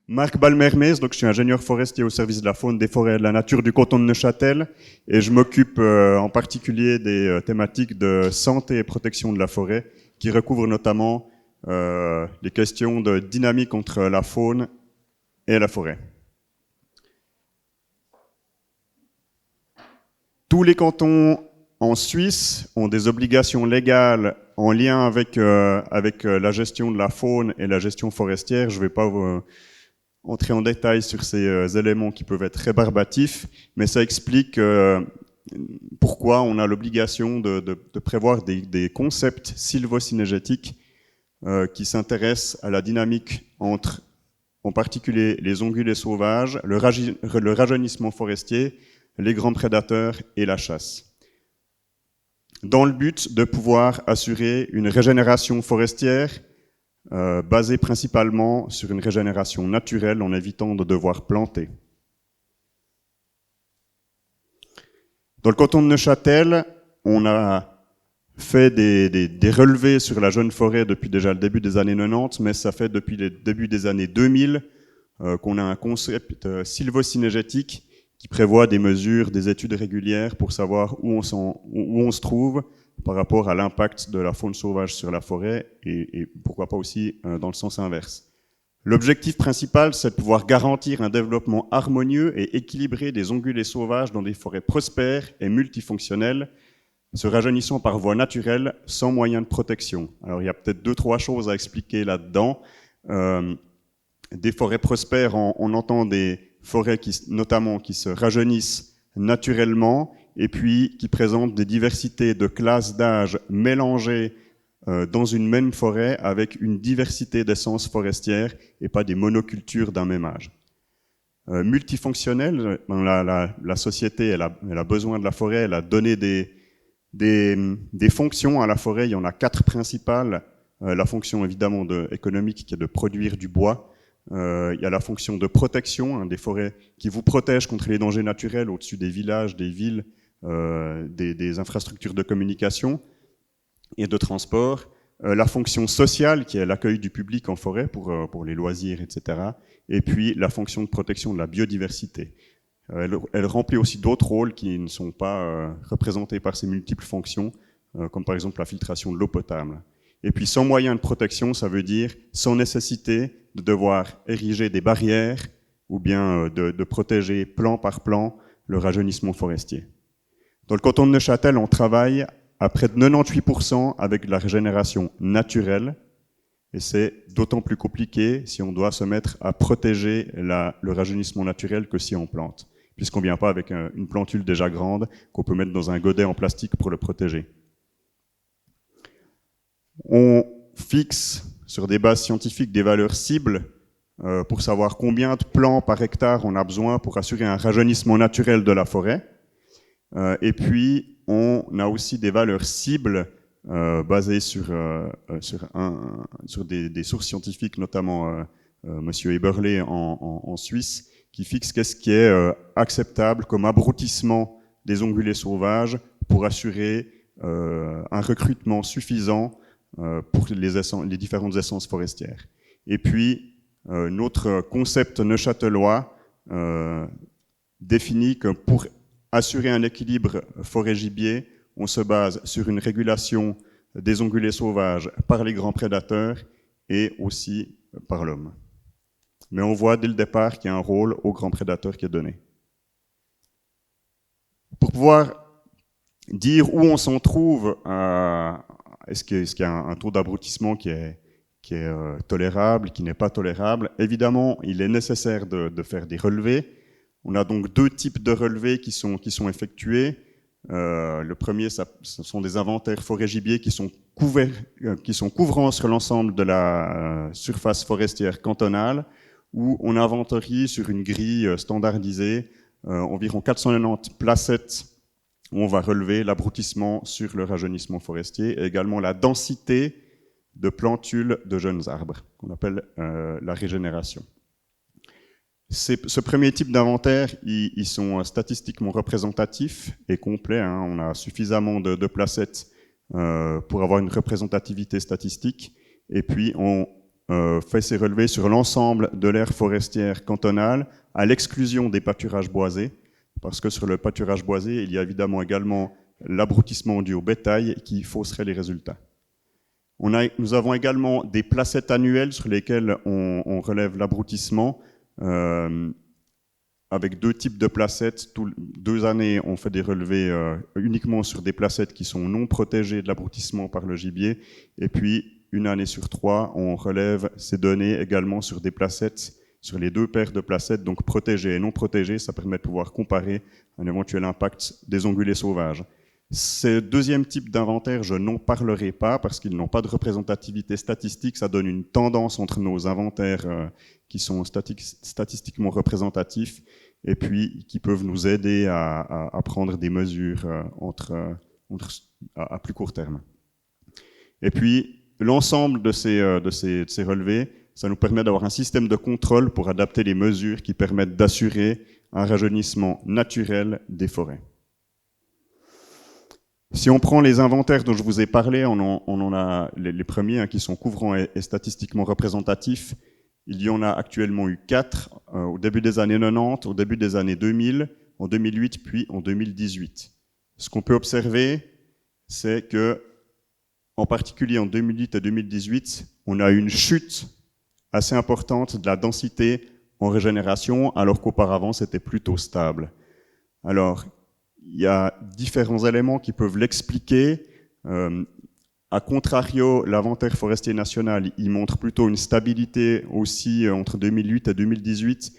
Marc Balmermez, donc je suis ingénieur forestier au service de la faune, des forêts et de la nature du canton de Neuchâtel et je m'occupe en particulier des thématiques de santé et protection de la forêt qui recouvrent notamment les questions de dynamique entre la faune et la forêt. Tous les cantons en Suisse ont des obligations légales en lien avec la gestion de la faune et la gestion forestière. Je ne vais pas entrer en détail sur ces éléments qui peuvent être rébarbatifs, mais ça explique pourquoi on a l'obligation de prévoir des concepts sylvocinégétiques qui s'intéressent à la dynamique entre, en particulier, les ongulés sauvages, le rajeunissement forestier, les grands prédateurs et la chasse, dans le but de pouvoir assurer une régénération forestière basée principalement sur une régénération naturelle en évitant de devoir planter. Dans le canton de Neuchâtel, on a fait des relevés sur la jeune forêt depuis déjà le début des années 90, mais ça fait depuis le début des années 2000 qu'on a un concept sylvocinégétique qui prévoit des mesures, des études régulières pour savoir où on se trouve par rapport à l'impact de la faune sauvage sur la forêt et pourquoi pas aussi dans le sens inverse. L'objectif principal, c'est de pouvoir garantir un développement harmonieux et équilibré des ongulés sauvages dans des forêts prospères et multifonctionnelles, se rajeunissant par voie naturelle sans moyen de protection. Alors il y a peut-être 2-3 choses à expliquer là-dedans. Des forêts prospères, on entend des forêts notamment qui se rajeunissent naturellement et puis qui présentent des diversités de classes d'âge mélangées dans une même forêt avec une diversité d'essences forestières et pas des monocultures d'un même âge. Multifonctionnelle, la société elle a besoin de la forêt, elle a donné des fonctions à la forêt, il y en a 4 principales. La fonction évidemment économique qui est de produire du bois. Il y a la fonction de protection, des forêts qui vous protègent contre les dangers naturels au-dessus des villages, des villes, des infrastructures de communication et de transport. La fonction sociale qui est l'accueil du public en forêt pour les loisirs, etc. Et puis la fonction de protection de la biodiversité. Elle remplit aussi d'autres rôles qui ne sont pas représentés par ces multiples fonctions, comme par exemple la filtration de l'eau potable. Et puis sans moyen de protection, ça veut dire sans nécessité de devoir ériger des barrières ou bien de protéger plan par plan le rajeunissement forestier. Dans le canton de Neuchâtel, on travaille à près de 98% avec la régénération naturelle et c'est d'autant plus compliqué si on doit se mettre à protéger le rajeunissement naturel que si on plante, puisqu'on ne vient pas avec une plantule déjà grande qu'on peut mettre dans un godet en plastique pour le protéger. On fixe sur des bases scientifiques des valeurs cibles pour savoir combien de plants par hectare on a besoin pour assurer un rajeunissement naturel de la forêt. Et puis, on a aussi des valeurs cibles basées sur des sources scientifiques, notamment Monsieur Eberle en Suisse, qui fixent qu'est-ce qui est acceptable comme abroutissement des ongulés sauvages pour assurer un recrutement suffisant pour les différentes essences forestières. Et puis, notre concept neuchâtelois définit que pour assurer un équilibre forêt-gibier, on se base sur une régulation des ongulés sauvages par les grands prédateurs et aussi par l'homme. Mais on voit dès le départ qu'il y a un rôle aux grands prédateurs qui est donné. Pour pouvoir dire où on s'en trouve, est-ce qu'il y a un taux d'abrutissement qui est tolérable, qui n'est pas tolérable? Évidemment, il est nécessaire de faire des relevés. On a donc 2 types de relevés qui sont effectués. Le premier, ce sont des inventaires forêt-gibier qui sont couvrants sur l'ensemble de la surface forestière cantonale, où on inventorie sur une grille standardisée environ 490 placettes où on va relever l'abrutissement sur le rajeunissement forestier et également la densité de plantules de jeunes arbres, qu'on appelle la régénération. Ce premier type d'inventaire, ils sont statistiquement représentatifs et complets. On a suffisamment de placettes pour avoir une représentativité statistique. Et puis, on fait ses relevés sur l'ensemble de l'aire forestière cantonale, à l'exclusion des pâturages boisés, parce que sur le pâturage boisé, il y a évidemment également l'abrutissement dû au bétail qui fausserait les résultats. Nous avons également des placettes annuelles sur lesquelles on relève l'abrutissement, avec deux types de placettes. 2 années, on fait des relevés uniquement sur des placettes qui sont non protégées de l'abrutissement par le gibier, et puis 1 année sur 3, on relève ces données également sur des placettes, sur les 2 paires de placettes, donc protégées et non protégées. Ça permet de pouvoir comparer un éventuel impact des ongulés sauvages. Ce deuxième type d'inventaire, je n'en parlerai pas parce qu'ils n'ont pas de représentativité statistique. Ça donne une tendance entre nos inventaires qui sont statistiquement représentatifs et puis qui peuvent nous aider à prendre des mesures à plus court terme. Et puis, l'ensemble de ces relevés, ça nous permet d'avoir un système de contrôle pour adapter les mesures qui permettent d'assurer un rajeunissement naturel des forêts. Si on prend les inventaires dont je vous ai parlé, on en a les premiers qui sont couvrants et statistiquement représentatifs. Il y en a actuellement eu 4 au début des années 90, au début des années 2000, en 2008, puis en 2018. Ce qu'on peut observer, c'est que, en particulier en 2008 et 2018, on a eu une chute assez importante de la densité en régénération, alors qu'auparavant, c'était plutôt stable. Alors, il y a différents éléments qui peuvent l'expliquer. A contrario, l'inventaire forestier national, il montre plutôt une stabilité aussi entre 2008 et 2018.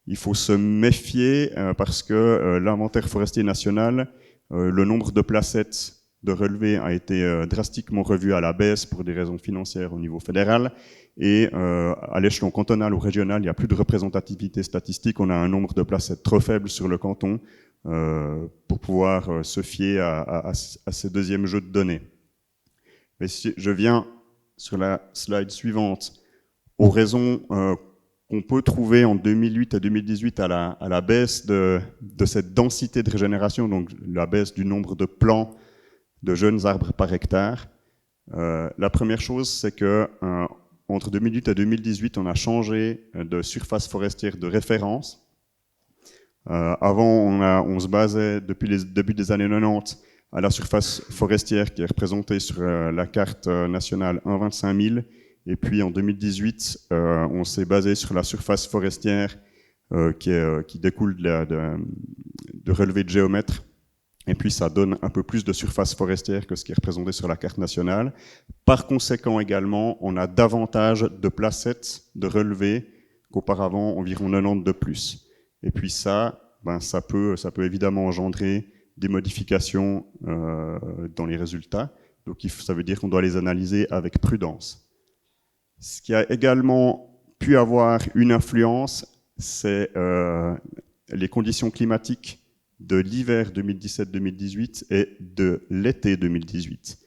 Il faut se méfier parce que l'inventaire forestier national, le nombre de placettes de relevés a été drastiquement revu à la baisse pour des raisons financières au niveau fédéral. Et à l'échelon cantonal ou régional, il n'y a plus de représentativité statistique. On a un nombre de placettes trop faible sur le canton pour pouvoir se fier à ces deuxièmes jeux de données. Mais si je viens sur la slide suivante aux raisons qu'on peut trouver en 2008 et 2018 à la baisse de cette densité de régénération, donc la baisse du nombre de plants de jeunes arbres par hectare. La première chose, c'est que entre 2008 et 2018, on a changé de surface forestière de référence. Avant, on se basait depuis les débuts des années 90 à la surface forestière qui est représentée sur la carte nationale 1,25 000. Et puis en 2018, on s'est basé sur la surface forestière qui découle de relevés de géomètres. Et puis ça donne un peu plus de surface forestière que ce qui est représenté sur la carte nationale. Par conséquent également, on a davantage de placettes de relevés qu'auparavant, environ 90 de plus. Et puis ça peut évidemment engendrer des modifications dans les résultats. Donc ça veut dire qu'on doit les analyser avec prudence. Ce qui a également pu avoir une influence, c'est les conditions climatiques de l'hiver 2017-2018 et de l'été 2018.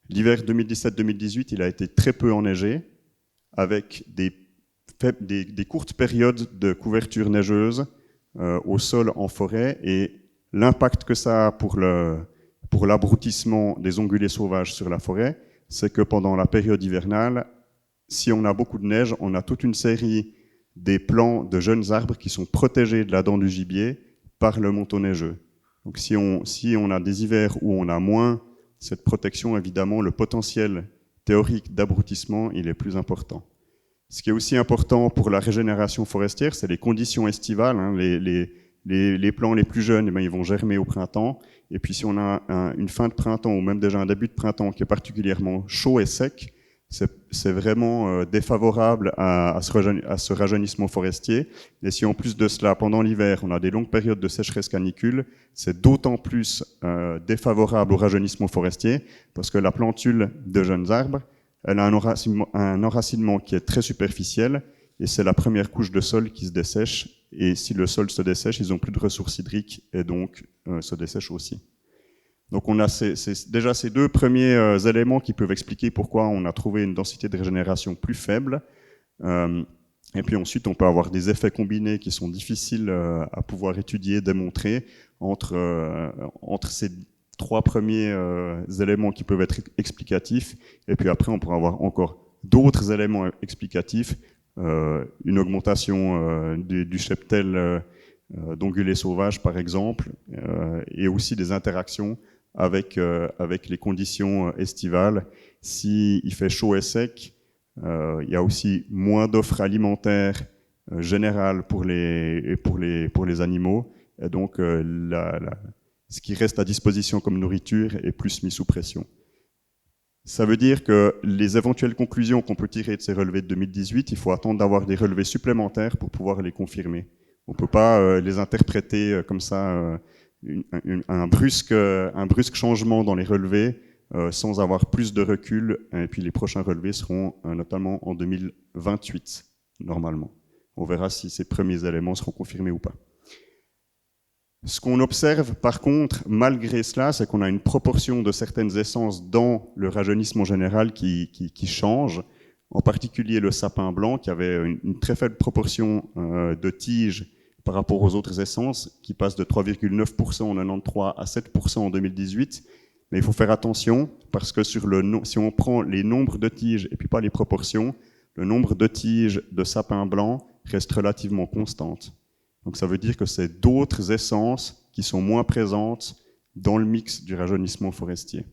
L'hiver 2017-2018, il a été très peu enneigé, avec des courtes périodes de couverture neigeuse au sol en forêt, et l'impact que ça a pour l'abrutissement des ongulés sauvages sur la forêt, c'est que pendant la période hivernale, si on a beaucoup de neige, on a toute une série des plants de jeunes arbres qui sont protégés de la dent du gibier par le manteau neigeux. Donc si on a des hivers où on a moins cette protection, évidemment, le potentiel théorique d'abrutissement, il est plus important. Ce qui est aussi important pour la régénération forestière, c'est les conditions estivales. Les plants les plus jeunes, ils vont germer au printemps. Et puis si on a une fin de printemps ou même déjà un début de printemps qui est particulièrement chaud et sec, c'est vraiment défavorable à ce rajeunissement forestier. Et si en plus de cela, pendant l'hiver, on a des longues périodes de sécheresse canicule, c'est d'autant plus défavorable au rajeunissement forestier parce que la plantule de jeunes arbres, elle a un enracinement qui est très superficiel et c'est la première couche de sol qui se dessèche. Et si le sol se dessèche, ils n'ont plus de ressources hydriques et donc se dessèchent aussi. Donc on a déjà ces deux premiers éléments qui peuvent expliquer pourquoi on a trouvé une densité de régénération plus faible. Et puis ensuite, on peut avoir des effets combinés qui sont difficiles à pouvoir étudier, démontrer entre ces 3 premiers éléments qui peuvent être explicatifs. Et puis après, on pourra avoir encore d'autres éléments explicatifs, une augmentation du cheptel d'ongulés sauvages par exemple, et aussi des interactions avec les conditions estivales. S'il fait chaud et sec, il y a aussi moins d'offres alimentaires générales pour les animaux, et donc ce qui reste à disposition comme nourriture est plus mis sous pression. Ça veut dire que les éventuelles conclusions qu'on peut tirer de ces relevés de 2018, il faut attendre d'avoir des relevés supplémentaires pour pouvoir les confirmer. On ne peut pas les interpréter comme ça, un brusque changement dans les relevés sans avoir plus de recul. Et puis les prochains relevés seront notamment en 2028, normalement. On verra si ces premiers éléments seront confirmés ou pas. Ce qu'on observe, par contre, malgré cela, c'est qu'on a une proportion de certaines essences dans le rajeunissement général qui change. En particulier le sapin blanc, qui avait une très faible proportion de tiges par rapport aux autres essences, qui passe de 3,9% en 93 à 7% en 2018. Mais il faut faire attention, parce que si on prend les nombres de tiges et puis pas les proportions, le nombre de tiges de sapin blanc reste relativement constante. Donc ça veut dire que c'est d'autres essences qui sont moins présentes dans le mix du rajeunissement forestier.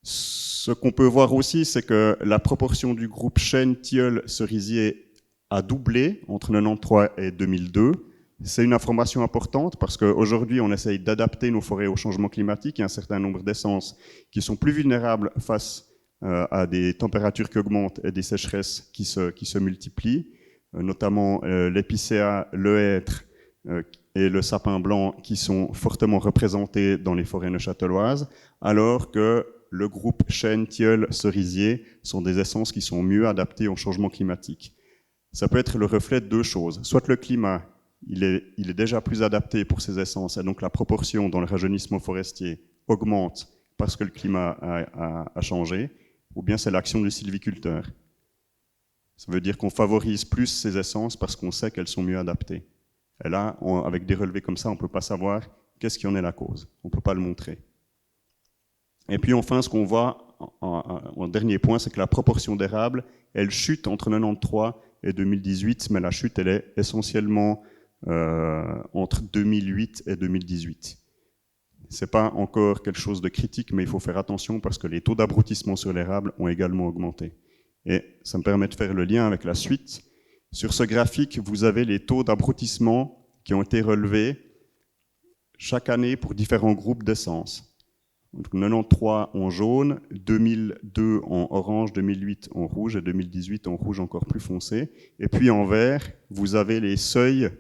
Ce qu'on peut voir aussi, c'est que la proportion du groupe chêne, tilleul, cerisier a doublé entre 1993 et 2002. C'est une information importante parce qu'aujourd'hui, on essaye d'adapter nos forêts au changement climatique. Il y a un certain nombre d'essences qui sont plus vulnérables face à des températures qui augmentent et des sécheresses qui se multiplient, notamment l'épicéa, le hêtre et le sapin blanc qui sont fortement représentés dans les forêts neuchâteloises, alors que le groupe chêne, tilleul, cerisier sont des essences qui sont mieux adaptées au changement climatique. Ça peut être le reflet de deux choses. Soit le climat, il est déjà plus adapté pour ces essences, et donc la proportion dans le rajeunissement forestier augmente parce que le climat a changé, ou bien c'est l'action du sylviculteur. Ça veut dire qu'on favorise plus ces essences parce qu'on sait qu'elles sont mieux adaptées. Et là, avec des relevés comme ça, on ne peut pas savoir qu'est-ce qui en est la cause. On ne peut pas le montrer. Et puis enfin, ce qu'on voit en dernier point, c'est que la proportion d'érables, elle chute entre 1993 et 2018, mais la chute, elle est essentiellement entre 2008 et 2018. Ce n'est pas encore quelque chose de critique, mais il faut faire attention parce que les taux d'abrutissement sur l'érable ont également augmenté. Et ça me permet de faire le lien avec la suite. Sur ce graphique, vous avez les taux d'abrutissement qui ont été relevés chaque année pour différents groupes d'essences. 1993 en jaune, 2002 en orange, 2008 en rouge et 2018 en rouge encore plus foncé. Et puis en vert, vous avez les seuils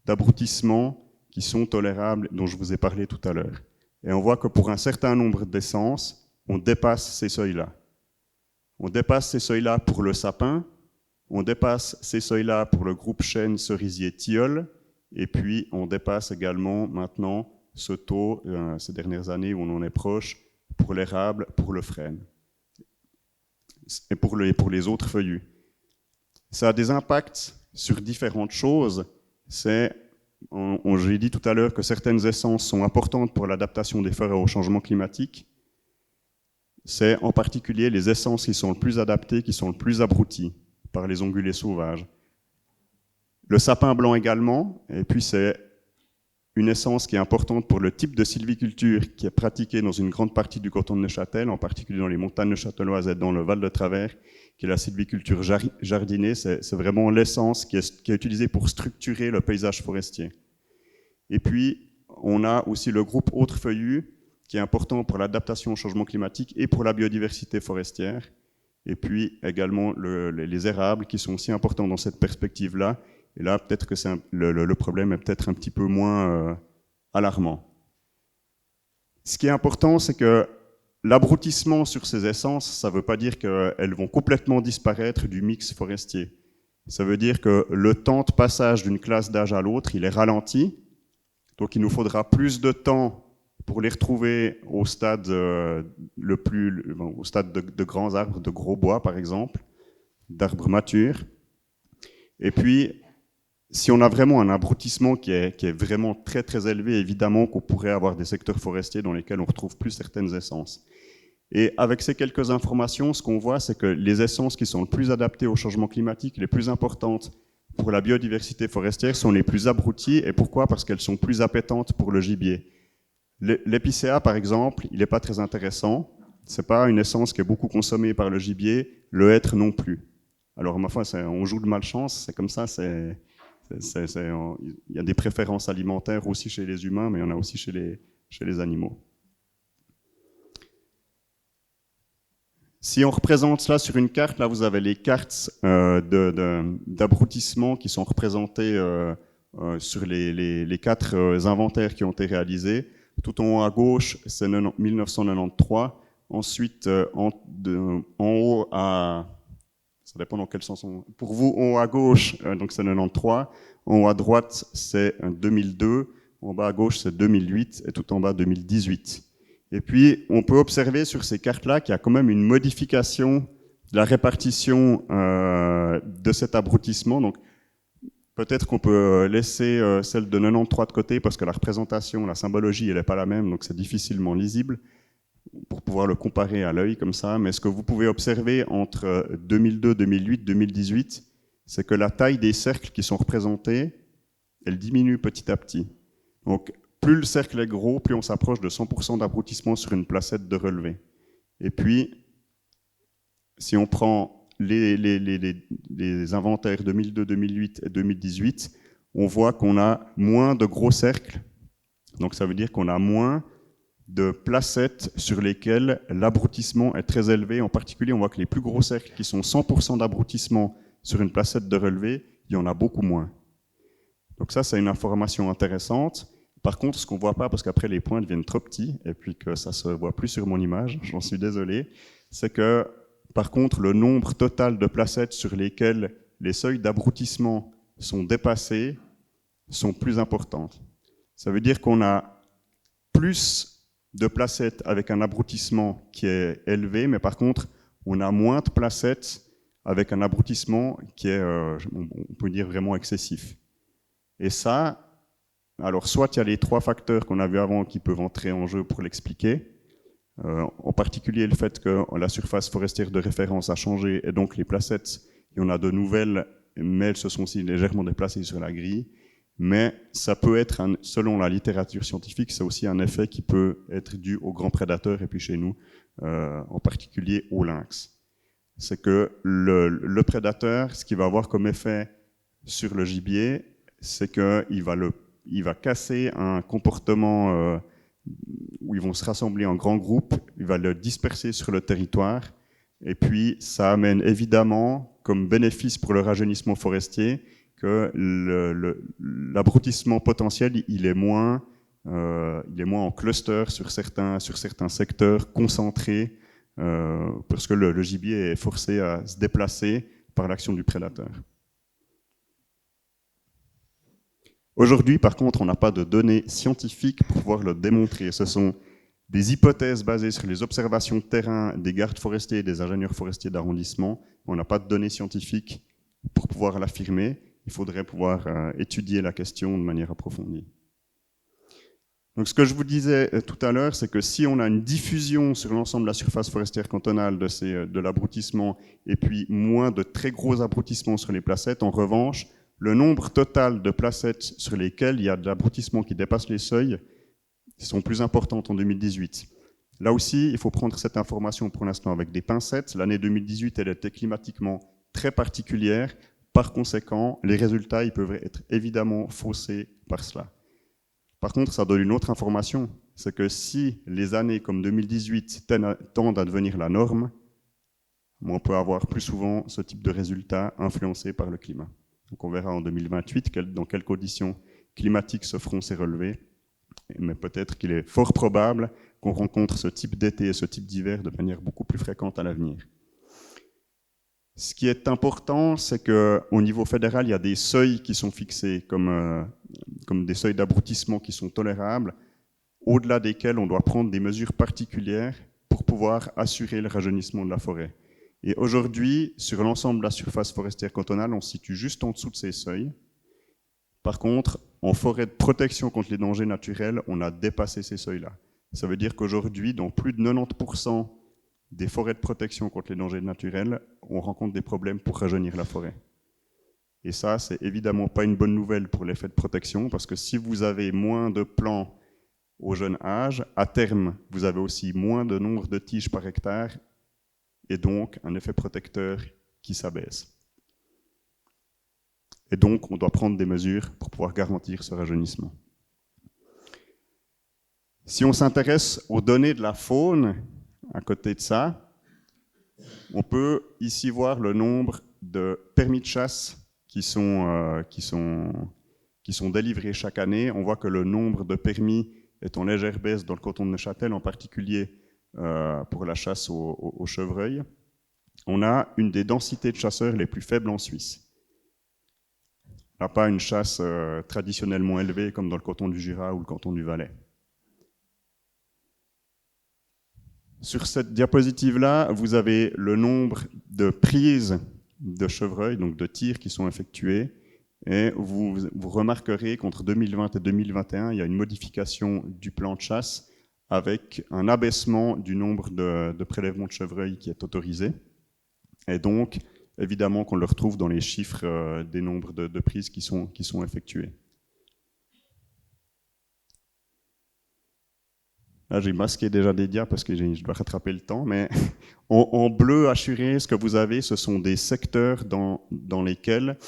d'abrutissement qui sont tolérables, dont je vous ai parlé tout à l'heure. Et on voit que pour un certain nombre d'essences, on dépasse ces seuils-là. On dépasse ces seuils-là pour le sapin, on dépasse ces seuils-là pour le groupe chêne, cerisier, tilleul, et puis on dépasse également maintenant ce taux, ces dernières années où on en est proche, pour l'érable, pour le frêne, et pour les autres feuillus. Ça a des impacts sur différentes choses. J'ai dit tout à l'heure que certaines essences sont importantes pour l'adaptation des forêts au changement climatique. C'est en particulier les essences qui sont le plus adaptées, qui sont le plus abruties par les ongulés sauvages. Le sapin blanc également, et puis c'est une essence qui est importante pour le type de sylviculture qui est pratiquée dans une grande partie du canton de Neuchâtel, en particulier dans les montagnes neuchâteloises et dans le Val de Travers, qui est la sylviculture jardinée. C'est vraiment l'essence qui est utilisée pour structurer le paysage forestier. Et puis, on a aussi le groupe autres feuillus, qui est important pour l'adaptation au changement climatique et pour la biodiversité forestière. Et puis également les érables, qui sont aussi importants dans cette perspective-là. Et là, peut-être que le problème est peut-être un petit peu moins alarmant. Ce qui est important, c'est que l'abrutissement sur ces essences, ça ne veut pas dire qu'elles vont complètement disparaître du mix forestier. Ça veut dire que le temps de passage d'une classe d'âge à l'autre, il est ralenti. Donc il nous faudra plus de temps pour les retrouver au stade, au stade de grands arbres, de gros bois par exemple, d'arbres matures. Et puis, si on a vraiment un abrutissement qui est vraiment très très élevé, évidemment qu'on pourrait avoir des secteurs forestiers dans lesquels on retrouve plus certaines essences. Et avec ces quelques informations, ce qu'on voit, c'est que les essences qui sont le plus adaptées au changement climatique, les plus importantes pour la biodiversité forestière, sont les plus abruties. Et pourquoi? Parce qu'elles sont plus appétantes pour le gibier. L'épicéa, par exemple, il n'est pas très intéressant. C'est pas une essence qui est beaucoup consommée par le gibier. Le hêtre non plus. Alors, ma foi, on joue de malchance. C'est comme ça. Il y a des préférences alimentaires aussi chez les humains, mais il y en a aussi chez les animaux. Si on représente cela sur une carte, là vous avez les cartes d'abrutissement qui sont représentées sur les 4 inventaires qui ont été réalisés. Tout en haut à gauche, c'est 1993. Ensuite, en haut à... Ça dépend dans quel sens on... Pour vous, en haut à gauche, donc c'est 93. En haut à droite, c'est 2002. En bas à gauche, c'est 2008. Et tout en bas, 2018. Et puis, on peut observer sur ces cartes-là qu'il y a quand même une modification de la répartition de cet abrutissement. Donc, peut-être qu'on peut laisser celle de 93 de côté parce que la représentation, la symbologie, elle n'est pas la même, donc c'est difficilement lisible pour pouvoir le comparer à l'œil comme ça. Mais ce que vous pouvez observer entre 2002, 2008, 2018, c'est que la taille des cercles qui sont représentés, elle diminue petit à petit. Donc, plus le cercle est gros, plus on s'approche de 100% d'abrutissement sur une placette de relevé. Et puis, si on prend les inventaires 2002, 2008 et 2018, on voit qu'on a moins de gros cercles. Donc ça veut dire qu'on a moins de placettes sur lesquelles l'abrutissement est très élevé. En particulier, on voit que les plus gros cercles qui sont 100% d'abrutissement sur une placette de relevé, il y en a beaucoup moins. Donc ça, c'est une information intéressante. Par contre, ce qu'on ne voit pas, parce qu'après les points deviennent trop petits, et puis que ça ne se voit plus sur mon image, j'en suis désolé, c'est que, par contre, le nombre total de placettes sur lesquelles les seuils d'abrutissement sont dépassés sont plus importantes. Ça veut dire qu'on a plus de placettes avec un abrutissement qui est élevé, mais par contre, on a moins de placettes avec un abrutissement qui est, on peut dire, vraiment excessif. Et ça, alors soit il y a les 3 facteurs qu'on a vus avant qui peuvent entrer en jeu pour l'expliquer, en particulier le fait que la surface forestière de référence a changé et donc les placettes, il y en a de nouvelles, mais elles se sont aussi légèrement déplacées sur la grille. Mais ça peut être, selon la littérature scientifique, c'est aussi un effet qui peut être dû aux grands prédateurs et puis chez nous, en particulier au lynx. C'est que le prédateur, ce qu'il va avoir comme effet sur le gibier, c'est qu'il va casser un comportement où ils vont se rassembler en grands groupes, il va le disperser sur le territoire, et puis ça amène évidemment comme bénéfice pour le rajeunissement forestier que l'abrutissement potentiel il est moins en cluster sur certains secteurs concentrés, parce que le gibier est forcé à se déplacer par l'action du prédateur. Aujourd'hui, par contre, on n'a pas de données scientifiques pour pouvoir le démontrer. Ce sont des hypothèses basées sur les observations de terrain des gardes forestiers et des ingénieurs forestiers d'arrondissement. On n'a pas de données scientifiques pour pouvoir l'affirmer. Il faudrait pouvoir étudier la question de manière approfondie. Donc, ce que je vous disais tout à l'heure, c'est que si on a une diffusion sur l'ensemble de la surface forestière cantonale de l'abrutissement et puis moins de très gros abrutissements sur les placettes, en revanche, le nombre total de placettes sur lesquelles il y a de l'abrutissement qui dépasse les seuils sont plus importantes en 2018. Là aussi, il faut prendre cette information pour l'instant avec des pincettes. L'année 2018, elle était climatiquement très particulière. Par conséquent, les résultats ils peuvent être évidemment faussés par cela. Par contre, ça donne une autre information, c'est que si les années comme 2018 tendent à devenir la norme, on peut avoir plus souvent ce type de résultats influencés par le climat. Donc on verra en 2028 dans quelles conditions climatiques se feront ces relevés, mais peut-être qu'il est fort probable qu'on rencontre ce type d'été et ce type d'hiver de manière beaucoup plus fréquente à l'avenir. Ce qui est important, c'est qu'au niveau fédéral, il y a des seuils qui sont fixés comme des seuils d'abrutissement qui sont tolérables, au-delà desquels on doit prendre des mesures particulières pour pouvoir assurer le rajeunissement de la forêt. Et aujourd'hui, sur l'ensemble de la surface forestière cantonale, on se situe juste en dessous de ces seuils. Par contre, en forêt de protection contre les dangers naturels, on a dépassé ces seuils-là. Ça veut dire qu'aujourd'hui, dans plus de 90% des forêts de protection contre les dangers naturels, on rencontre des problèmes pour rajeunir la forêt. Et ça, c'est évidemment pas une bonne nouvelle pour l'effet de protection, parce que si vous avez moins de plants au jeune âge, à terme, vous avez aussi moins de nombre de tiges par hectare, et donc un effet protecteur qui s'abaisse. Et donc, on doit prendre des mesures pour pouvoir garantir ce rajeunissement. Si on s'intéresse aux données de la faune, à côté de ça, on peut ici voir le nombre de permis de chasse qui sont délivrés chaque année. On voit que le nombre de permis est en légère baisse dans le canton de Neuchâtel, en particulier pour la chasse au chevreuil. On a une des densités de chasseurs les plus faibles en Suisse. On n'a pas une chasse traditionnellement élevée comme dans le canton du Jura ou le canton du Valais. Sur cette diapositive-là, vous avez le nombre de prises de chevreuil, donc de tirs qui sont effectués, et vous remarquerez qu'entre 2020 et 2021, il y a une modification du plan de chasse avec un abaissement du nombre de prélèvements de chevreuil qui est autorisé. Et donc, évidemment qu'on le retrouve dans les chiffres des nombres de prises qui sont effectuées. Là, j'ai masqué déjà des dias parce que je dois rattraper le temps, mais en bleu assuré, ce que vous avez, ce sont des secteurs dans lesquels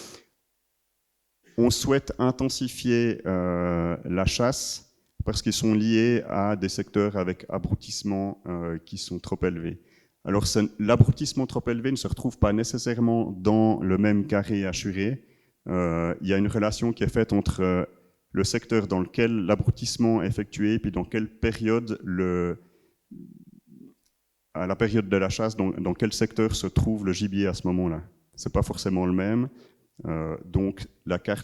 on souhaite intensifier la chasse parce qu'ils sont liés à des secteurs avec abroutissement qui sont trop élevés. Alors, l'abrutissement trop élevé ne se retrouve pas nécessairement dans le même carré assuré. Il y a une relation qui est faite entre le secteur dans lequel l'abrutissement est effectué, puis dans quelle période, à la période de la chasse, dans quel secteur se trouve le gibier à ce moment-là. Ce n'est pas forcément le même, donc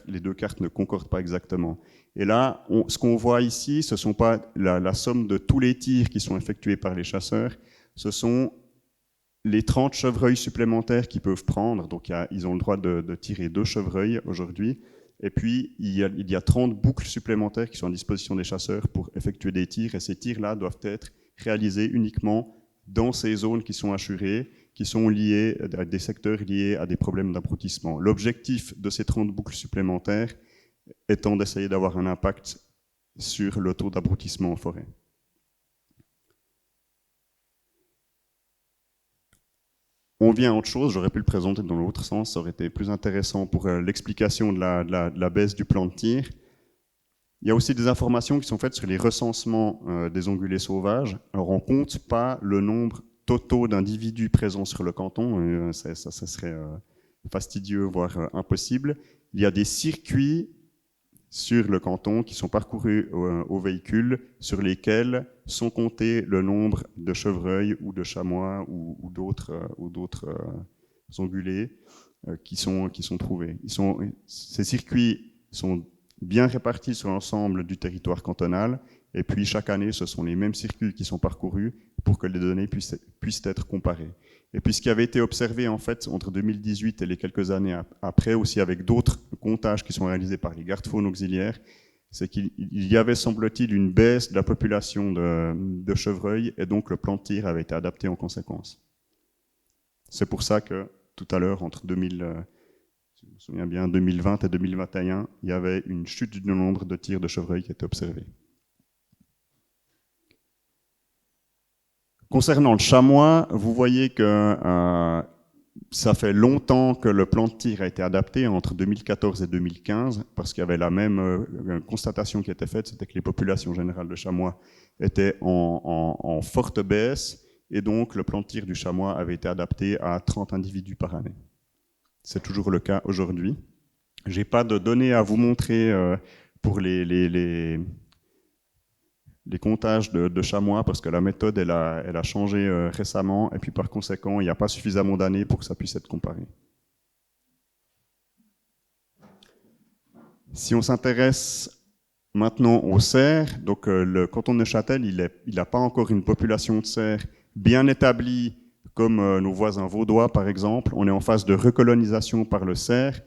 les deux cartes ne concordent pas exactement. Et là, ce qu'on voit ici, ce ne sont pas la somme de tous les tirs qui sont effectués par les chasseurs, ce sont les 30 chevreuils supplémentaires qu'ils peuvent prendre. Donc ils ont le droit de tirer 2 chevreuils aujourd'hui. Et puis, il y a 30 boucles supplémentaires qui sont à disposition des chasseurs pour effectuer des tirs. Et ces tirs-là doivent être réalisés uniquement dans ces zones qui sont assurées, qui sont liées à des secteurs liés à des problèmes d'abroutissement. L'objectif de ces 30 boucles supplémentaires étant d'essayer d'avoir un impact sur le taux d'abroutissement en forêt. On vient à autre chose, j'aurais pu le présenter dans l'autre sens, ça aurait été plus intéressant pour l'explication de la baisse du plan de tir. Il y a aussi des informations qui sont faites sur les recensements des ongulés sauvages. Alors on ne compte pas le nombre total d'individus présents sur le canton, ça serait fastidieux, voire impossible. Il y a des circuits sur le canton qui sont parcourus au véhicule, sur lesquels sont comptés le nombre de chevreuils ou de chamois ou d'autres ongulés qui sont trouvés. Ces circuits sont bien répartis sur l'ensemble du territoire cantonal, et puis chaque année, ce sont les mêmes circuits qui sont parcourus pour que les données puissent être comparées. Et puis ce qui avait été observé en fait entre 2018 et les quelques années après, aussi avec d'autres comptages qui sont réalisés par les gardes-faunes auxiliaires, c'est qu'il y avait, semble-t-il, une baisse de la population de chevreuils, et donc le plan de tir avait été adapté en conséquence. C'est pour ça que tout à l'heure, entre 2020 et 2021, il y avait une chute du nombre de tirs de chevreuils qui était observée. Concernant le chamois, vous voyez que ça fait longtemps que le plan de tir a été adapté, entre 2014 et 2015, parce qu'il y avait la même constatation qui était faite, c'était que les populations générales de chamois étaient en forte baisse, et donc le plan de tir du chamois avait été adapté à 30 individus par année. C'est toujours le cas aujourd'hui. Je n'ai pas de données à vous montrer pour les comptages de chamois, parce que la méthode elle a changé récemment, et puis par conséquent il n'y a pas suffisamment d'années pour que ça puisse être comparé. Si on s'intéresse maintenant aux cerfs, donc le canton de Neuchâtel il n'a pas encore une population de cerfs bien établie comme nos voisins vaudois par exemple. On est en phase de recolonisation par le cerf,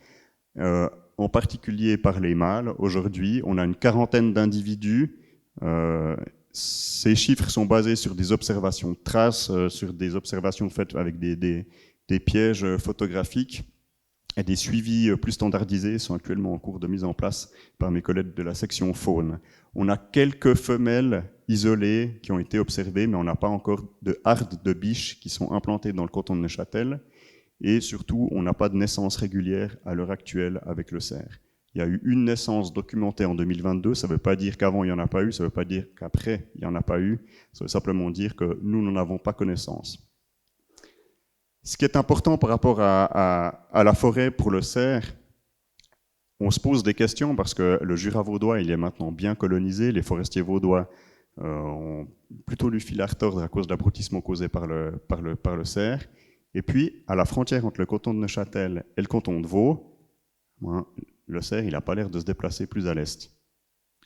en particulier par les mâles. Aujourd'hui on a une quarantaine d'individus ces chiffres sont basés sur des observations de traces, sur des observations faites avec des pièges photographiques et des suivis plus standardisés sont actuellement en cours de mise en place par mes collègues de la section faune. On a quelques femelles isolées qui ont été observées, mais on n'a pas encore de hardes de biches qui sont implantées dans le canton de Neuchâtel. Et surtout, on n'a pas de naissance régulière à l'heure actuelle avec le cerf. Il y a eu une naissance documentée en 2022, ça ne veut pas dire qu'avant il n'y en a pas eu, ça ne veut pas dire qu'après il n'y en a pas eu, ça veut simplement dire que nous n'en avons pas connaissance. Ce qui est important par rapport à la forêt pour le cerf, on se pose des questions parce que le Jura vaudois il est maintenant bien colonisé, les forestiers vaudois ont plutôt du fil à retordre à cause de l'abrutissement causé par le cerf. Et puis, à la frontière entre le canton de Neuchâtel et le canton de Vaud, le cerf il n'a pas l'air de se déplacer plus à l'est.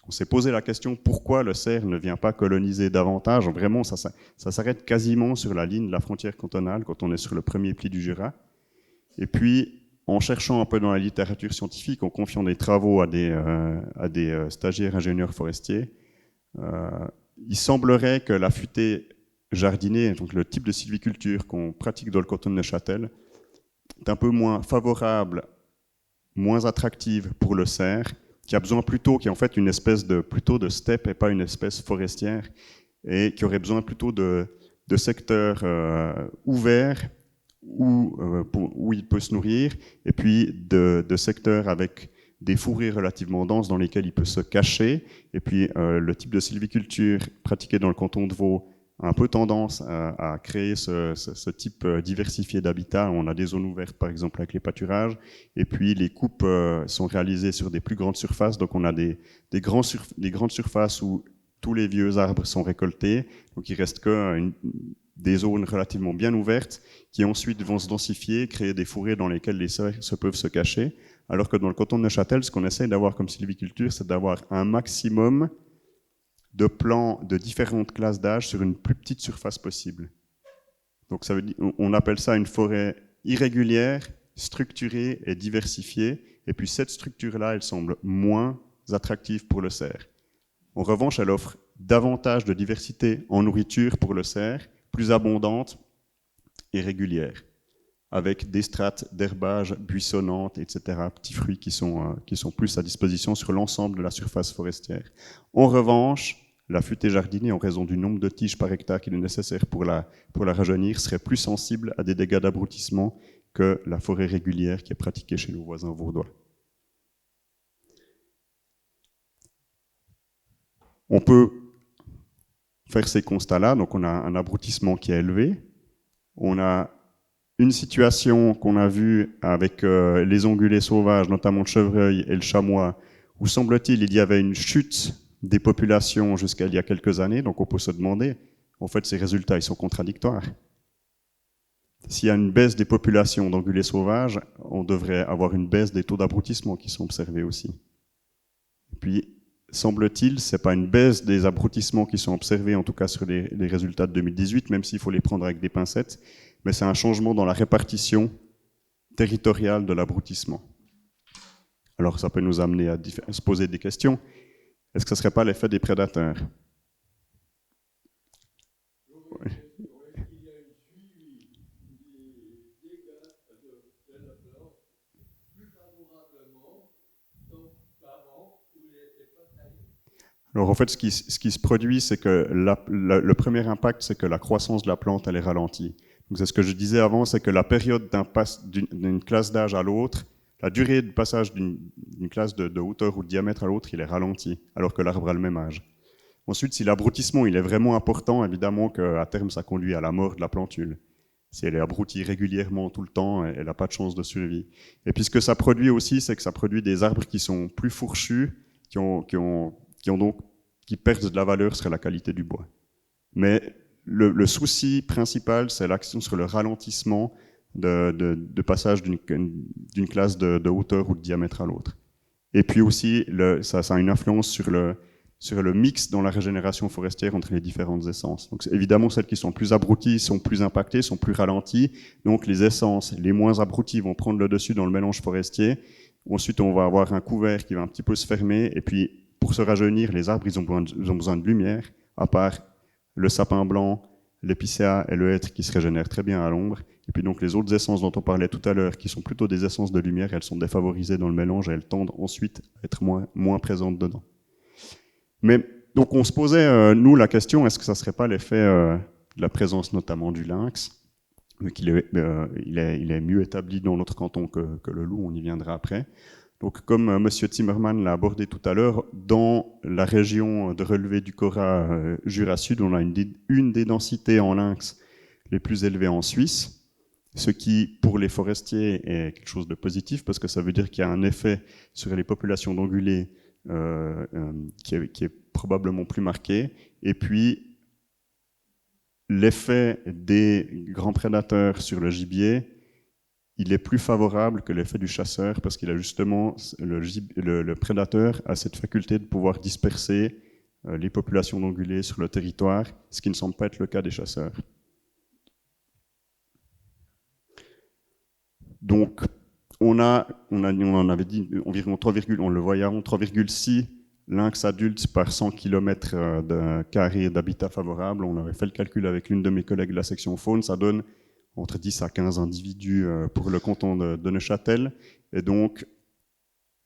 On s'est posé la question pourquoi le cerf ne vient pas coloniser davantage. Vraiment, ça s'arrête quasiment sur la ligne de la frontière cantonale quand on est sur le premier pli du Jura. Et puis, en cherchant un peu dans la littérature scientifique, en confiant des travaux à des stagiaires ingénieurs forestiers, il semblerait que la futée jardinée, donc le type de sylviculture qu'on pratique dans le canton de Neuchâtel, est un peu moins favorable, moins attractive pour le cerf, qui a besoin plutôt, qui est en fait une espèce plutôt de steppe et pas une espèce forestière, et qui aurait besoin plutôt de secteurs ouverts où il peut se nourrir, et puis de secteurs avec des fourrés relativement denses dans lesquels il peut se cacher, et puis le type de sylviculture pratiqué dans le canton de Vaud a un peu tendance à créer ce type diversifié d'habitat. On a des zones ouvertes, par exemple, avec les pâturages, et puis les coupes sont réalisées sur des plus grandes surfaces, donc on a des grandes surfaces où tous les vieux arbres sont récoltés, donc il reste que des zones relativement bien ouvertes qui ensuite vont se densifier, créer des fourrés dans lesquels les cerfs peuvent se cacher, alors que dans le canton de Neuchâtel, ce qu'on essaie d'avoir comme sylviculture, c'est d'avoir un maximum de plants de différentes classes d'âge sur une plus petite surface possible. Donc ça veut dire, on appelle ça une forêt irrégulière, structurée et diversifiée, et puis cette structure-là, elle semble moins attractive pour le cerf. En revanche, elle offre davantage de diversité en nourriture pour le cerf, plus abondante et régulière, avec des strates d'herbage buissonnantes, etc., petits fruits qui sont plus à disposition sur l'ensemble de la surface forestière. En revanche, la futée jardinée, en raison du nombre de tiges par hectare qu'il est nécessaire pour la rajeunir, serait plus sensible à des dégâts d'abrutissement que la forêt régulière qui est pratiquée chez nos voisins vaudois. On peut faire ces constats-là, donc on a un abrutissement qui est élevé, on a une situation qu'on a vue avec les ongulés sauvages, notamment le chevreuil et le chamois, où semble-t-il il y avait une chute des populations jusqu'à il y a quelques années, donc on peut se demander, en fait ces résultats ils sont contradictoires. S'il y a une baisse des populations d'ongulés sauvages, on devrait avoir une baisse des taux d'abrutissement qui sont observés aussi. Et puis, semble-t-il, ce n'est pas une baisse des abrutissements qui sont observés, en tout cas sur les résultats de 2018, même s'il faut les prendre avec des pincettes, mais c'est un changement dans la répartition territoriale de l'abrutissement. Alors ça peut nous amener à se poser des questions. Est-ce que ce ne serait pas l'effet des prédateurs ? Oui. Alors en fait, ce qui se produit, c'est que le premier impact, c'est que la croissance de la plante, elle est ralentie. Donc c'est ce que je disais avant, c'est que la période d'une classe d'âge à l'autre, la durée de passage d'une classe de hauteur ou de diamètre à l'autre, il est ralenti, alors que l'arbre a le même âge. Ensuite, si l'abrutissement il est vraiment important, évidemment qu'à terme, ça conduit à la mort de la plantule. Si elle est abrutie régulièrement tout le temps, elle n'a pas de chance de survie. Et puis ce que ça produit aussi, c'est que ça produit des arbres qui sont plus fourchus, qui perdent de la valeur sur la qualité du bois. Mais le souci principal, c'est l'action sur le ralentissement de passage d'une classe de hauteur ou de diamètre à l'autre. Et puis aussi, ça a une influence sur le mix dans la régénération forestière entre les différentes essences. Donc évidemment, celles qui sont plus abruties sont plus impactées, sont plus ralenties. Donc les essences les moins abruties vont prendre le dessus dans le mélange forestier. Ensuite, on va avoir un couvert qui va un petit peu se fermer. Et puis, pour se rajeunir, les arbres ils ont besoin de lumière, à part le sapin blanc, l'épicéa et le hêtre qui se régénèrent très bien à l'ombre. Et puis donc les autres essences dont on parlait tout à l'heure, qui sont plutôt des essences de lumière, elles sont défavorisées dans le mélange et elles tendent ensuite à être moins présentes dedans. Mais donc on se posait, nous, la question, est-ce que ça ne serait pas l'effet de la présence notamment du lynx, mais il est mieux établi dans notre canton que le loup, on y viendra après. Donc comme M. Zimmermann l'a abordé tout à l'heure, dans la région de relevé du Cora Jura Sud, on a une des densités en lynx les plus élevées en Suisse, ce qui, pour les forestiers, est quelque chose de positif, parce que ça veut dire qu'il y a un effet sur les populations d'ongulés qui est probablement plus marqué. Et puis, l'effet des grands prédateurs sur le gibier, il est plus favorable que l'effet du chasseur, parce qu'il a justement, le prédateur a cette faculté de pouvoir disperser les populations d'ongulés sur le territoire, ce qui ne semble pas être le cas des chasseurs. Donc, on en avait dit environ 3,6 lynx adultes par 100 km de carré d'habitat favorable. On avait fait le calcul avec l'une de mes collègues de la section faune, ça donne entre 10 à 15 individus pour le canton de Neuchâtel. Et donc,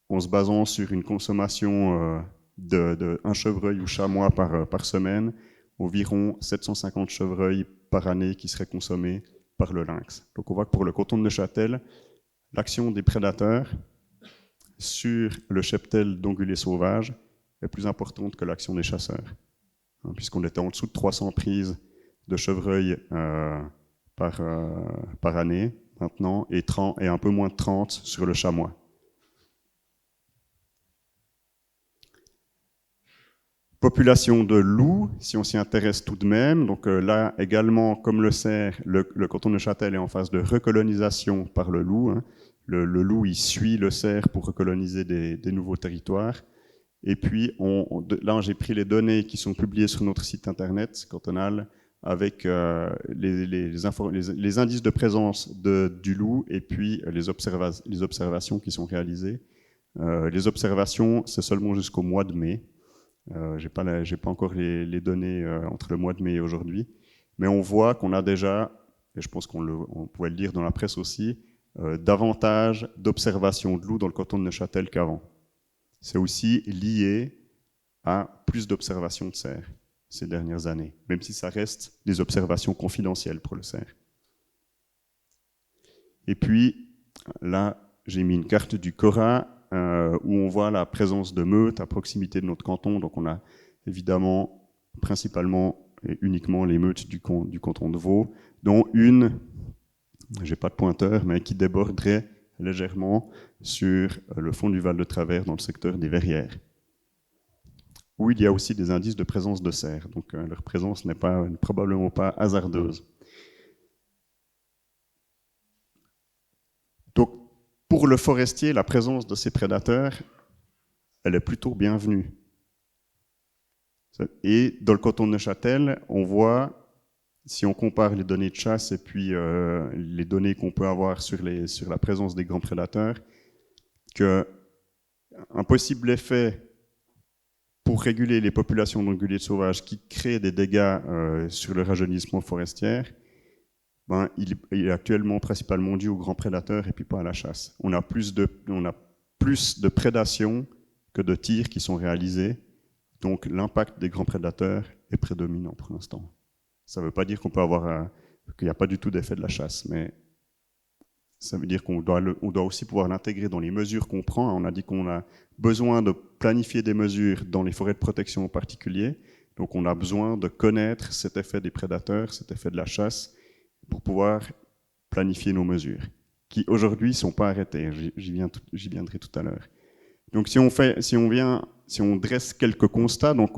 en se basant sur une consommation de un chevreuil ou chamois par semaine, environ 750 chevreuils par année qui seraient consommés par le lynx. Donc on voit que pour le canton de Neuchâtel, l'action des prédateurs sur le cheptel d'ongulés sauvages est plus importante que l'action des chasseurs, puisqu'on était en dessous de 300 prises de chevreuils par année maintenant, et un peu moins de 30 sur le chamois. Population de loups, si on s'y intéresse tout de même. Donc là également, comme le cerf, le canton de Neuchâtel est en phase de recolonisation par le loup. Le loup, il suit le cerf pour recoloniser des nouveaux territoires. Et puis là, j'ai pris les données qui sont publiées sur notre site internet cantonal avec les indices de présence du loup et puis les observations qui sont réalisées. Les observations, c'est seulement jusqu'au mois de mai. J'ai pas encore les données entre le mois de mai et aujourd'hui, mais on voit qu'on a déjà, et je pense on pouvait le lire dans la presse aussi, davantage d'observations de loups dans le canton de Neuchâtel qu'avant. C'est aussi lié à plus d'observations de cerfs ces dernières années, même si ça reste des observations confidentielles pour le cerf. Et puis là, j'ai mis une carte du Cora où on voit la présence de meutes à proximité de notre canton. Donc on a évidemment principalement et uniquement les meutes du canton de Vaud, dont une, j'ai pas de pointeur, mais qui déborderait légèrement sur le fond du Val de Travers dans le secteur des Verrières, où il y a aussi des indices de présence de cerfs. Donc leur présence n'est probablement pas hasardeuse. Donc, pour le forestier, la présence de ces prédateurs, elle est plutôt bienvenue. Et dans le canton de Neuchâtel, on voit, si on compare les données de chasse et puis les données qu'on peut avoir sur la présence des grands prédateurs, qu'un possible effet pour réguler les populations d'ongulés sauvages qui créent des dégâts sur le rajeunissement forestier, il est actuellement principalement dû aux grands prédateurs et puis pas à la chasse. On a plus de prédation que de tirs qui sont réalisés, donc l'impact des grands prédateurs est prédominant pour l'instant. Ça ne veut pas dire qu'il n'y a pas du tout d'effet de la chasse, mais ça veut dire qu'on doit aussi pouvoir l'intégrer dans les mesures qu'on prend. On a dit qu'on a besoin de planifier des mesures dans les forêts de protection en particulier, donc on a besoin de connaître cet effet des prédateurs, cet effet de la chasse, pour pouvoir planifier nos mesures, qui aujourd'hui ne sont pas arrêtées. J'y viendrai tout à l'heure. Donc si on dresse quelques constats, donc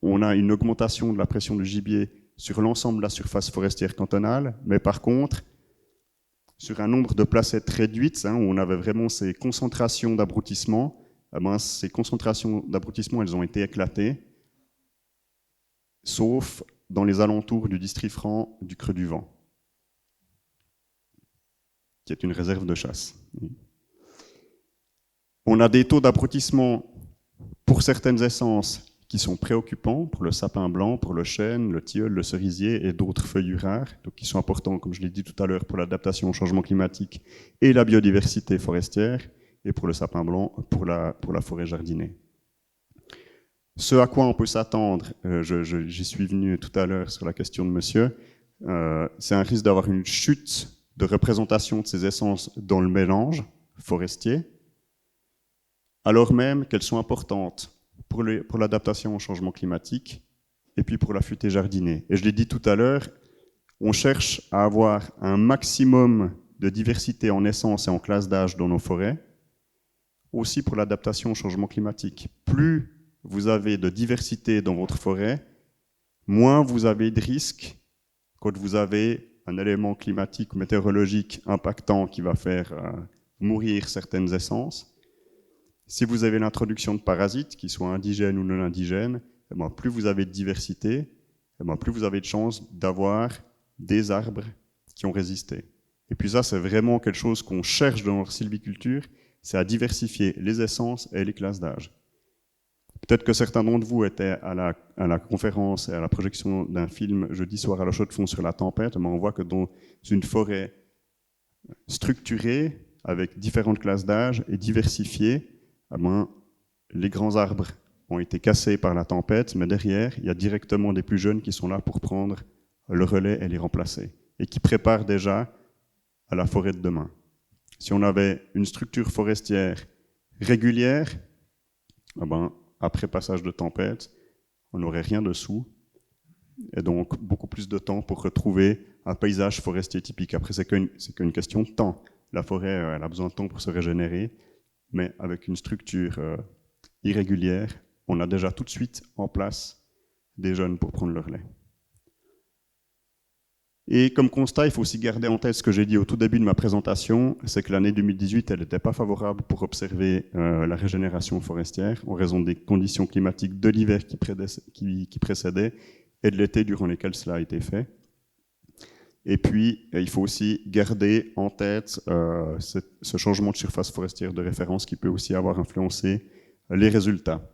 on a une augmentation de la pression du gibier sur l'ensemble de la surface forestière cantonale, mais par contre, sur un nombre de placettes réduites, où on avait vraiment ces concentrations d'abrutissement, ces concentrations d'abrutissement, elles ont été éclatées, sauf dans les alentours du district franc du Creux du Vent, qui est une réserve de chasse. On a des taux d'abrutissement pour certaines essences qui sont préoccupants pour le sapin blanc, pour le chêne, le tilleul, le cerisier et d'autres feuillus rares, donc qui sont importants, comme je l'ai dit tout à l'heure, pour l'adaptation au changement climatique et la biodiversité forestière, et pour le sapin blanc, pour la forêt jardinée. Ce à quoi on peut s'attendre, j'y suis venu tout à l'heure sur la question de monsieur, c'est un risque d'avoir une chute de représentation de ces essences dans le mélange forestier, alors même qu'elles sont importantes pour l'adaptation au changement climatique et puis pour la futée jardinée. Et je l'ai dit tout à l'heure, on cherche à avoir un maximum de diversité en essences et en classes d'âge dans nos forêts, aussi pour l'adaptation au changement climatique. Plus vous avez de diversité dans votre forêt, moins vous avez de risques quand vous avez un élément climatique ou météorologique impactant qui va faire mourir certaines essences. Si vous avez l'introduction de parasites, qu'ils soient indigènes ou non indigènes, plus vous avez de diversité, plus vous avez de chances d'avoir des arbres qui ont résisté. Et puis ça, c'est vraiment quelque chose qu'on cherche dans notre sylviculture, c'est à diversifier les essences et les classes d'âge. Peut-être que certains d'entre vous étaient à la conférence et à la projection d'un film jeudi soir à la Chaux-de-Fonds sur la tempête, mais on voit que dans une forêt structurée, avec différentes classes d'âge et diversifiée, les grands arbres ont été cassés par la tempête, mais derrière, il y a directement des plus jeunes qui sont là pour prendre le relais et les remplacer, et qui préparent déjà à la forêt de demain. Si on avait une structure forestière régulière, après passage de tempête, on n'aurait rien dessous, et donc beaucoup plus de temps pour retrouver un paysage forestier typique. Après, c'est qu'une question de temps. La forêt, elle a besoin de temps pour se régénérer, mais avec une structure irrégulière, on a déjà tout de suite en place des jeunes pour prendre le relais. Et comme constat, il faut aussi garder en tête ce que j'ai dit au tout début de ma présentation, c'est que l'année 2018, elle n'était pas favorable pour observer la régénération forestière en raison des conditions climatiques de l'hiver qui précédaient et de l'été durant lesquels cela a été fait. Et puis, il faut aussi garder en tête ce changement de surface forestière de référence qui peut aussi avoir influencé les résultats.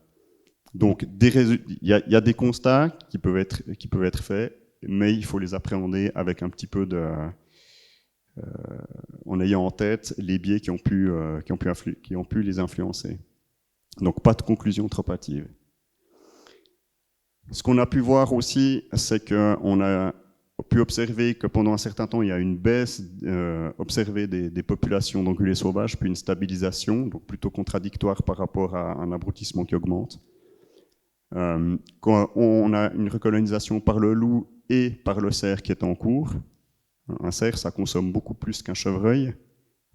Donc, il y a des constats qui peuvent être faits, mais il faut les appréhender avec un petit peu en ayant en tête les biais qui ont pu les influencer. Donc, pas de conclusion trop hâtive. Ce qu'on a pu voir aussi, c'est qu'on a pu observer que pendant un certain temps, il y a une baisse observée des populations d'ongulés sauvages, puis une stabilisation, donc plutôt contradictoire par rapport à un abrutissement qui augmente. Quand on a une recolonisation par le loup et par le cerf qui est en cours, un cerf, ça consomme beaucoup plus qu'un chevreuil,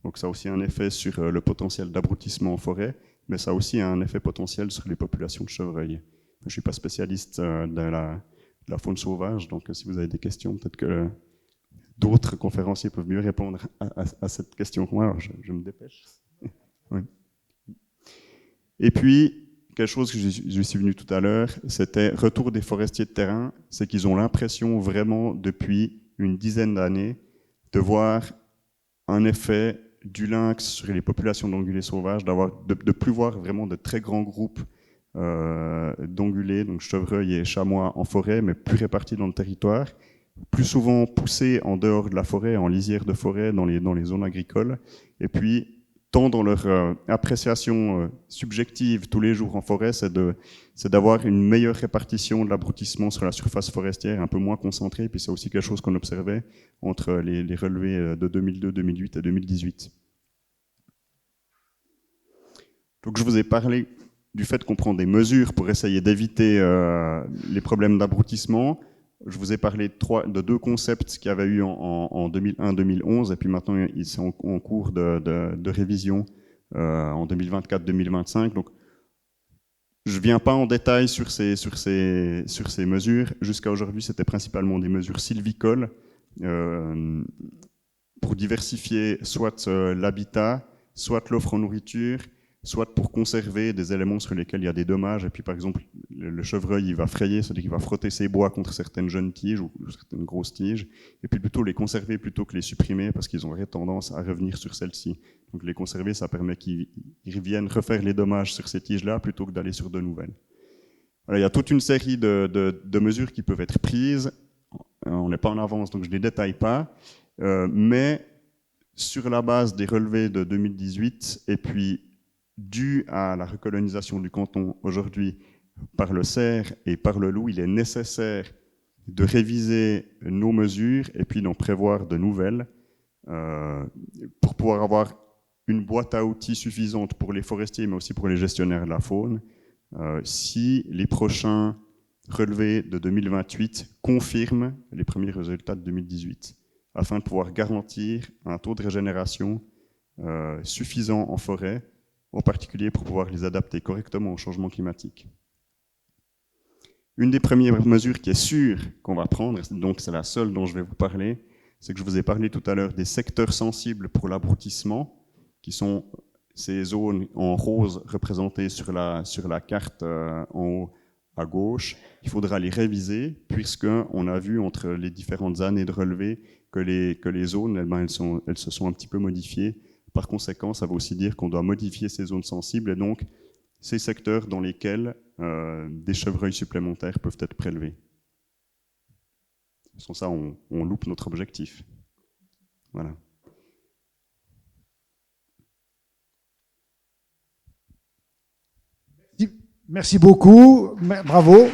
donc ça a aussi un effet sur le potentiel d'abrutissement en forêt, mais ça a aussi un effet potentiel sur les populations de chevreuils. Je ne suis pas spécialiste de la faune sauvage, donc si vous avez des questions, peut-être que d'autres conférenciers peuvent mieux répondre à cette question que moi, alors je me dépêche. Oui. Et puis, quelque chose que je suis venu tout à l'heure, c'était retour des forestiers de terrain, c'est qu'ils ont l'impression vraiment depuis une dizaine d'années de voir un effet du lynx sur les populations d'ongulés sauvages, de plus voir vraiment de très grands groupes d'ongulés, donc chevreuils et chamois en forêt, mais plus répartis dans le territoire, plus souvent poussés en dehors de la forêt, en lisière de forêt, dans les zones agricoles, et puis tant dans leur appréciation subjective tous les jours en forêt, c'est d'avoir une meilleure répartition de l'abrutissement sur la surface forestière, un peu moins concentrée, puis c'est aussi quelque chose qu'on observait entre les relevés de 2002, 2008 et 2018. Donc je vous ai parlé du fait qu'on prend des mesures pour essayer d'éviter les problèmes d'abrutissement. Je vous ai parlé de deux concepts qu'il y avait eu en 2001-2011, et puis maintenant ils sont en cours de révision en 2024-2025. Donc, je ne viens pas en détail sur ces mesures. Jusqu'à aujourd'hui, c'était principalement des mesures sylvicoles pour diversifier soit l'habitat, soit l'offre en nourriture, soit pour conserver des éléments sur lesquels il y a des dommages. Et puis, par exemple, le chevreuil, il va frayer, c'est-à-dire qu'il va frotter ses bois contre certaines jeunes tiges ou certaines grosses tiges, et puis plutôt les conserver plutôt que les supprimer, parce qu'ils auraient tendance à revenir sur celles-ci. Donc les conserver, ça permet qu'ils viennent refaire les dommages sur ces tiges-là, plutôt que d'aller sur de nouvelles. Voilà, il y a toute une série de mesures qui peuvent être prises. On n'est pas en avance, donc je ne les détaille pas. Mais sur la base des relevés de 2018, et puis dû à la recolonisation du canton aujourd'hui par le cerf et par le loup, il est nécessaire de réviser nos mesures et puis d'en prévoir de nouvelles pour pouvoir avoir une boîte à outils suffisante pour les forestiers, mais aussi pour les gestionnaires de la faune, si les prochains relevés de 2028 confirment les premiers résultats de 2018, afin de pouvoir garantir un taux de régénération suffisant en forêt, en particulier pour pouvoir les adapter correctement au changement climatique. Une des premières mesures qui est sûre qu'on va prendre, donc c'est la seule dont je vais vous parler, c'est que je vous ai parlé tout à l'heure des secteurs sensibles pour l'abrutissement, qui sont ces zones en rose représentées sur la carte en haut à gauche. Il faudra les réviser, puisqu'on a vu entre les différentes années de relevé que les zones, elles se sont un petit peu modifiées. Par conséquent, ça veut aussi dire qu'on doit modifier ces zones sensibles, et donc ces secteurs dans lesquels des chevreuils supplémentaires peuvent être prélevés. Sans ça, on loupe notre objectif. Voilà. Merci beaucoup, bravo.